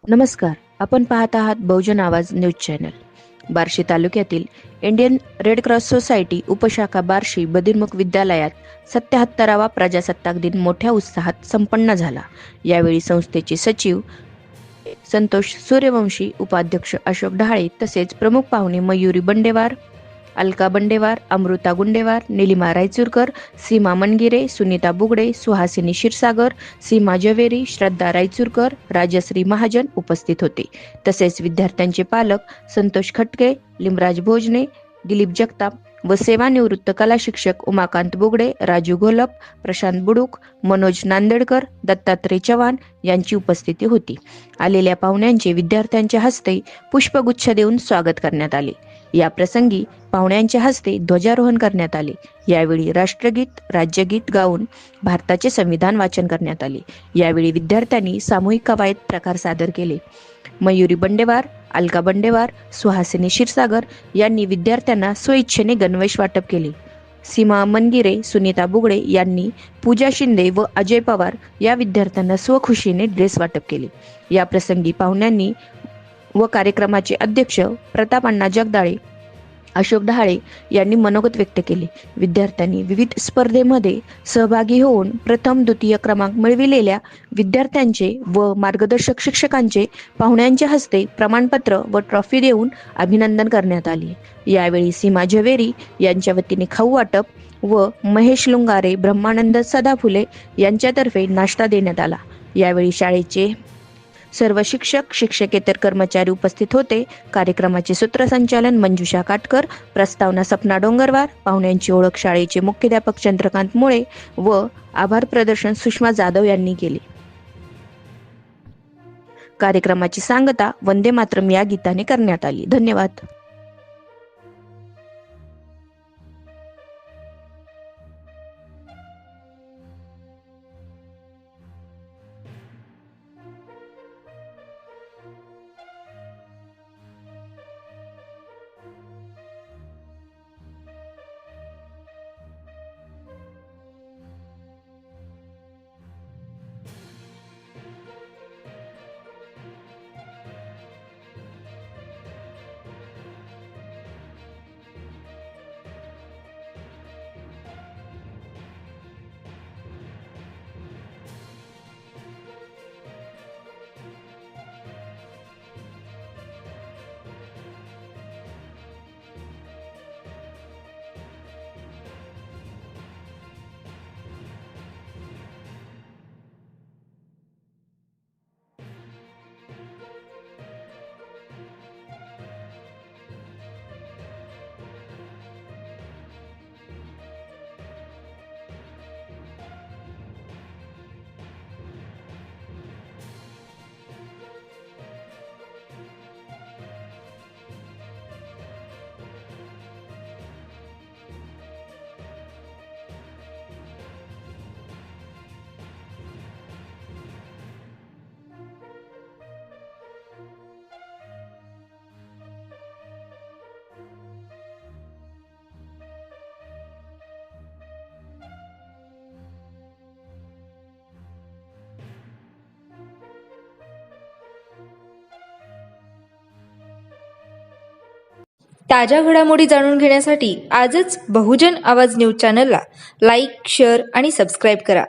नमस्कार. आपण पाहत आहात बहुजन आवाज न्यूज चॅनल. बार्शी तालुक्यातील इंडियन रेड क्रॉस सोसायटी उपशाखा बार्शी बदिरमुख विद्यालयात 77वा प्रजासत्ताक दिन मोठ्या उत्साहात संपन्न झाला. यावेळी संस्थेचे सचिव संतोष सूर्यवंशी, उपाध्यक्ष अशोक ढाळे तसेच प्रमुख पाहुणे मयुरी बंडेवार, अलका बंडेवार, अमृता गुंडेवार, निलिमा रायचूरकर, सीमा मनगिरे, सुनीता बुगडे, सुहासिनी क्षीरसागर, सीमा जवेरी, श्रद्धा रायचूरकर, राजश्री महाजन उपस्थित होते. तसेच विद्यार्थ्यांचे पालक संतोष खटके, लिमराज भोजने, दिलीप जगताप व सेवानिवृत्त कला शिक्षक उमाकांत बुगडे, राजू घोलप, प्रशांत बुडूक, मनोज नांदेडकर, दत्तात्रय चव्हाण यांची उपस्थिती होती. आलेल्या पाहुण्यांचे विद्यार्थ्यांच्या हस्ते पुष्पगुच्छ देऊन स्वागत करण्यात आले. या प्रसंगी पाहुण्यांच्या हस्ते ध्वजारोहण करण्यात आले. यावेळी राष्ट्रगीत, राज्यगीत गाऊन भारताचे संविधान वाचन करण्यात आले. यावेळी विद्यार्थ्यांनी सामूहिक कवायत प्रकार सादर केले. मयुरी बंडेवार, अलका बंडेवार, सुहासिनी क्षीरसागर यांनी विद्यार्थ्यांना स्वइच्छेने गणवेश वाटप केले. सीमा मनगिरे, सुनीता बुगडे यांनी पूजा शिंदे व अजय पवार या विद्यार्थ्यांना स्वखुशीने ड्रेस वाटप केले. या प्रसंगी पाहुण्यांनी व कार्यक्रमाचे अध्यक्ष प्रताप अण्णा जगदाळे, अशोक ढाळे यांनी मनोगत व्यक्त केले. विद्यार्थ्यांनी विविध स्पर्धेमध्ये सहभागी होऊन प्रथम द्वितीय क्रमांक मिळविलेल्या विद्यार्थ्यांचे व मार्गदर्शक शिक्षकांचे पाहुण्यांच्या हस्ते प्रमाणपत्र व ट्रॉफी देऊन अभिनंदन करण्यात आले. यावेळी सीमा जवेरी यांच्या वतीने खाऊ वाटप व महेश लुंगारे, ब्रह्मानंद सदाफुले यांच्यातर्फे नाश्ता देण्यात आला. यावेळी शाळेचे सर्व शिक्षक, शिक्षकेतर कर्मचारी उपस्थित होते. कार्यक्रमाचे सूत्रसंचालन मंजुषा काटकर, प्रस्तावना सपना डोंगरवार, पाहुण्यांची ओळख शाळेचे मुख्याध्यापक चंद्रकांत मुळे व आभार प्रदर्शन सुषमा जाधव यांनी केले. कार्यक्रमाची सांगता वंदे मातरम या गीताने करण्यात आली. धन्यवाद. ताज्या घडामोडी जाणून घेण्यासाठी आजच बहुजन आवाज न्यूज चॅनलला लाईक, शेअर आणि सबस्क्राईब करा.